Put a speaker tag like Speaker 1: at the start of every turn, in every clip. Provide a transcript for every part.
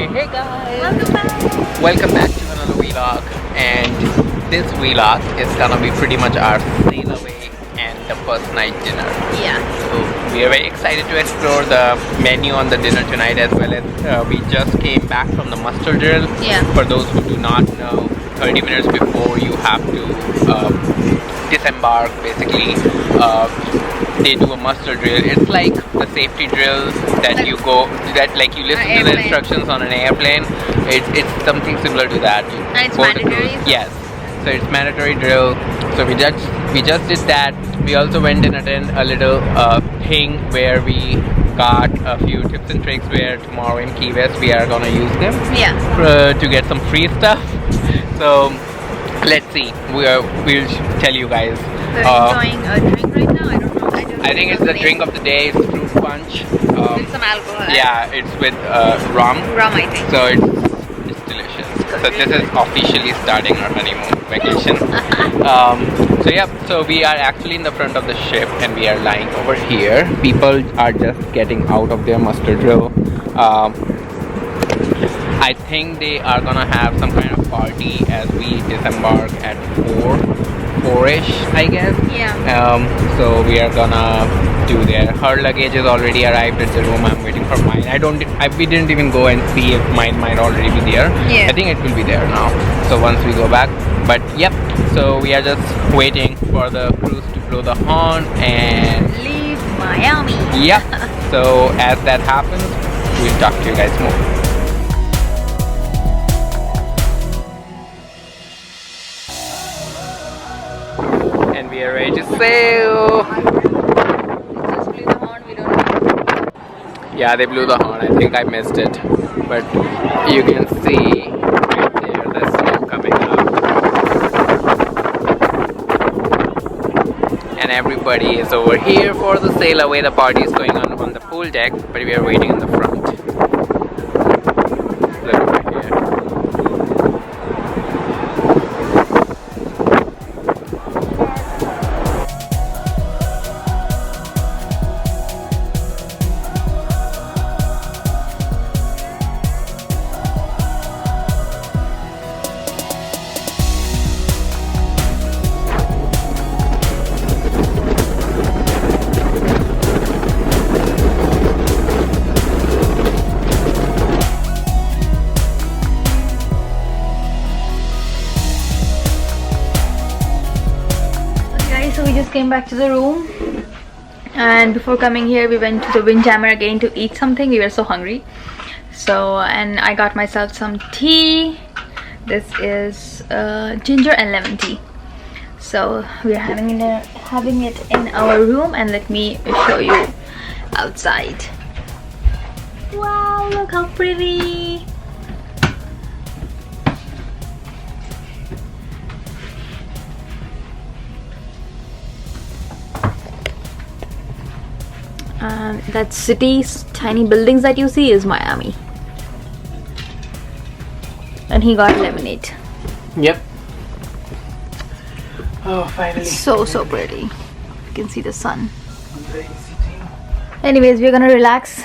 Speaker 1: Hey guys!
Speaker 2: Welcome back!
Speaker 1: Welcome back to another vlog, and this vlog is gonna be pretty much our sail away and the first night dinner.
Speaker 2: Yeah.
Speaker 1: So we are very excited to explore the menu on the dinner tonight, as well as we just came back from the muster drill.
Speaker 2: Yeah.
Speaker 1: For those who do not know, 30 minutes before you have to disembark, basically. They do a muster drill. It's like the safety drills that you go, that like you listen to the instructions on an airplane. It's something similar to that.
Speaker 2: And it's mandatory?
Speaker 1: Yes. So it's mandatory drill. So we just did that. We also went and attended a little thing where we got a few tips and tricks where tomorrow in Key West we are gonna use them.
Speaker 2: Yeah.
Speaker 1: To get some free stuff. So let's see. We'll tell you guys.
Speaker 2: We're enjoying a drink right now. I don't know.
Speaker 1: I think it's the drink of the day. It's fruit punch.
Speaker 2: With some alcohol.
Speaker 1: Yeah, it's with rum.
Speaker 2: Rum, I think.
Speaker 1: So it's delicious. So this is officially starting our honeymoon vacation. So yeah, so we are actually in the front of the ship and we are lying over here. People are just getting out of their muster drill. I think they are gonna have some kind of party as we disembark at 4-ish, I guess.
Speaker 2: Yeah.
Speaker 1: So we are gonna do there. Her luggage is already arrived at the room. I'm waiting for mine. We didn't even go and see if mine might already be there.
Speaker 2: Yeah.
Speaker 1: I think it will be there now. So once we go back. But yep. So we are just waiting for the cruise to blow the horn and
Speaker 2: leave Miami.
Speaker 1: Yep. So as that happens, we'll talk to you guys more. And we are ready to sail.
Speaker 2: They just blew the horn. We don't know.
Speaker 1: Yeah, they blew the horn. I think I missed it, but you can see right there the smoke coming up, and everybody is over here for the sail away. The party is going on the pool deck, but we are waiting in the front. Look over here.
Speaker 2: So we just came back to the room, and before coming here we went to the Windjammer again to eat something. We were so hungry, so and I got myself some tea. This is ginger and lemon tea. So we are having it in our room, and let me show you outside. Wow, look how pretty. That city's tiny buildings that you see is Miami. And he got lemonade.
Speaker 1: Yep. Oh, finally.
Speaker 2: So pretty. You can see the sun. Anyways, we're gonna relax.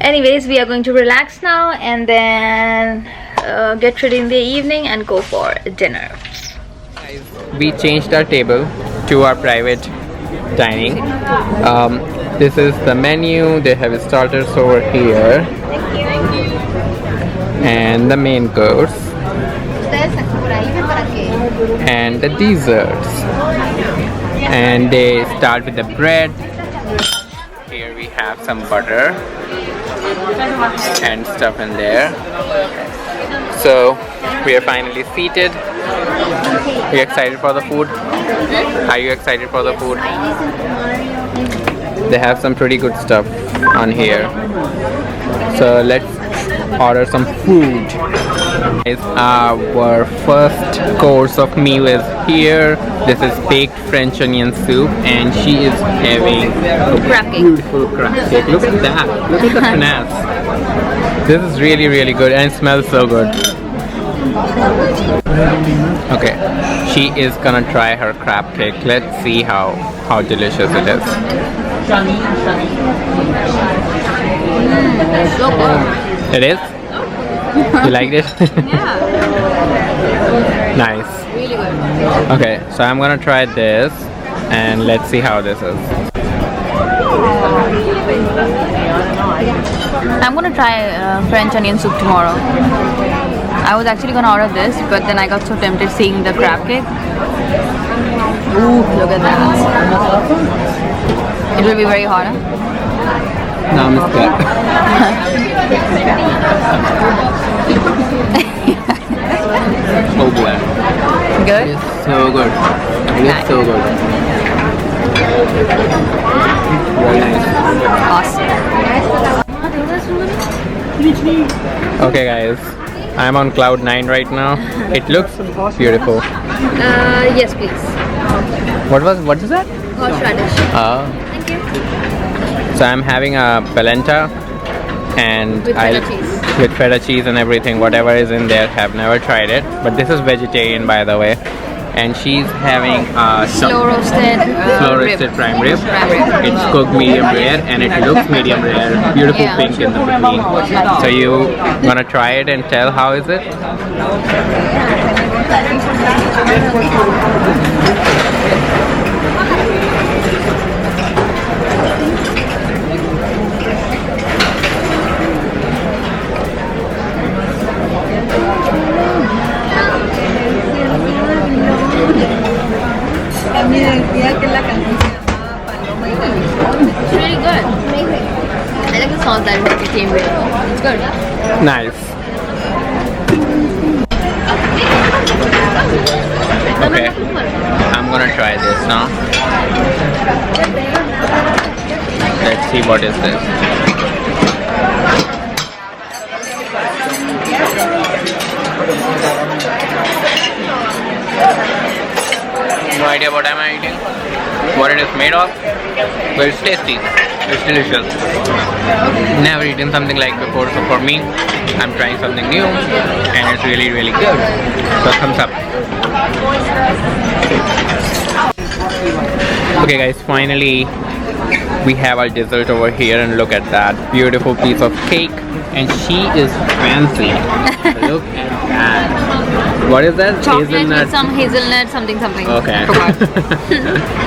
Speaker 2: We are going to relax now and then get ready in the evening and go for dinner.
Speaker 1: We changed our table to our private dining. This is the menu. They have starters over here and the main course and the desserts, and they start with the bread. Here we have some butter and stuff in there. So we are finally seated. Are you excited for the food? Are you excited for the food? They have some pretty good stuff on here. So let's order some food. Our first course of meal is here. This is baked French onion soup, and she is having a beautiful crab cake. Look at that. Look at the finesse. This is really, really good, and it smells so good. Okay, she is gonna try her crab cake. Let's see how delicious it is.
Speaker 2: So good.
Speaker 1: It is? You liked it?
Speaker 2: Yeah.
Speaker 1: Nice.
Speaker 2: Really good.
Speaker 1: Okay, so I'm gonna try this and let's see how this is.
Speaker 2: I'm gonna try French onion soup tomorrow. I was actually gonna order this, but then I got so tempted seeing the crab cake. Ooh, look at that. It will be very hot, huh?
Speaker 1: No, I'm scared. So good.
Speaker 2: Good?
Speaker 1: It's so good. It's so good. Very nice.
Speaker 2: Awesome.
Speaker 1: Okay guys, I'm on cloud 9 right now. It looks beautiful.
Speaker 2: Yes, please.
Speaker 1: What is that?
Speaker 2: Horseradish. Thank you.
Speaker 1: So I'm having a polenta and
Speaker 2: With feta cheese.
Speaker 1: with feta cheese and everything, whatever is in there. Have never tried it, but this is vegetarian by the way. And she's having
Speaker 2: Slow roasted
Speaker 1: prime rib.
Speaker 2: Prime rib.
Speaker 1: It's cooked medium rare and it looks medium rare. Beautiful
Speaker 2: Yeah.
Speaker 1: pink in the between. So you wanna try it and tell how is it?
Speaker 2: It's really good. I like the sauce that it came with. It's good.
Speaker 1: Nice. Okay, I'm gonna try this now. Let's see what is this. No idea what am I eating, what it is made of, but it's tasty, it's delicious. Never eaten something like before, so for me, I'm trying something new and it's really really good. So thumbs up. Okay guys, finally we have our dessert over here and look at that beautiful piece of cake and she is fancy. Look at that. What is that?
Speaker 2: Chocolate with some hazelnut something.
Speaker 1: Okay.
Speaker 2: Forgot.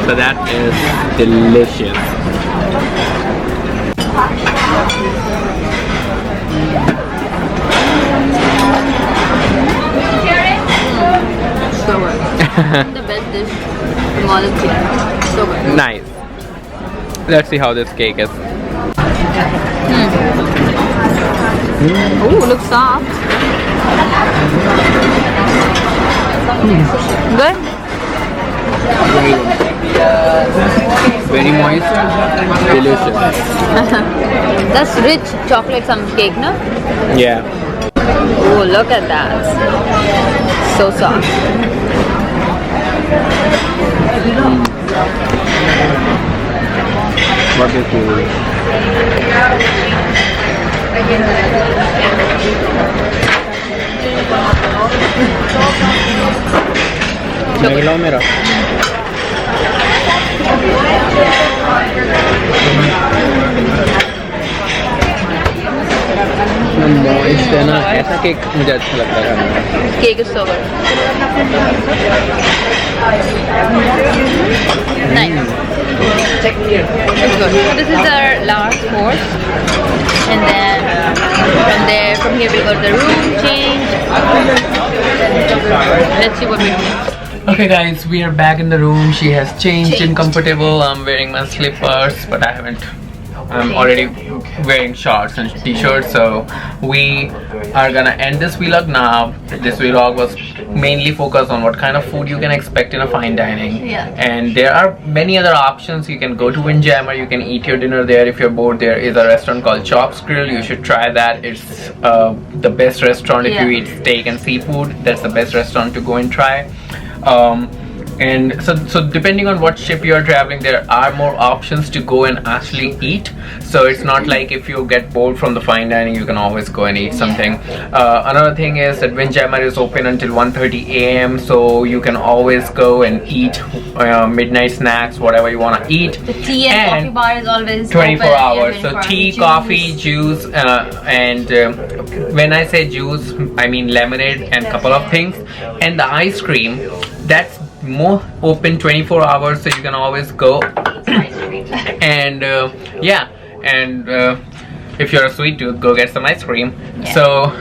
Speaker 1: So that is delicious.
Speaker 2: So good. The best dish in all of chicken. So good.
Speaker 1: Nice. Let's see how this cake is.
Speaker 2: Ooh, looks soft. Good?
Speaker 1: Very moist, delicious.
Speaker 2: That's rich chocolate some cake, no?
Speaker 1: Yeah.
Speaker 2: Oh, look at that. So soft.
Speaker 1: What is it? मेरा moist है ना, ऐसा cake मुझे अच्छा लगता है।
Speaker 2: Cake is so good. Nice. It's good. This is our last course, and then from here we go to the room, change. Let's see what we do.
Speaker 1: Okay guys, we are back in the room. She has changed and comfortable. I'm wearing my slippers, but I haven't. I'm already wearing shorts and t-shirts, so we are gonna end this vlog now. This vlog was mainly focused on what kind of food you can expect in a fine dining.
Speaker 2: Yeah.
Speaker 1: And there are many other options. You can go to Windjammer, you can eat your dinner there. If you're bored, there is a restaurant called Chops Grill. You should try that. It's the best restaurant if you eat steak and seafood. That's the best restaurant to go and try. And so depending on what ship you are traveling, there are more options to go and actually eat. So it's not like if you get bored from the fine dining, you can always go and eat something. Another thing is that Windjammer is open until 1:30 a.m. so you can always go and eat midnight snacks, whatever you want to eat.
Speaker 2: The tea and coffee bar is always
Speaker 1: 24
Speaker 2: open,
Speaker 1: hours. So tea, coffee, juice, and when I say juice, I mean lemonade and couple of things. And the ice cream, that's more open 24 hours, so you can always go. And yeah, and if you're a sweet tooth, go get some ice cream. So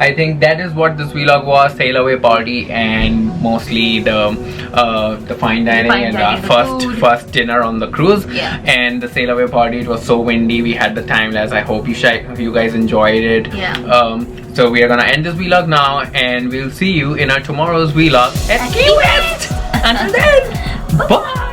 Speaker 1: I think that is what this vlog was: sail away party, and mostly the fine dining and the first dinner on the cruise. And the sail away party, it was so windy, we had the time lapse. I hope you guys enjoyed it. So we are gonna end this vlog now, and we'll see you in our tomorrow's vlog at Key West. Until then, bye.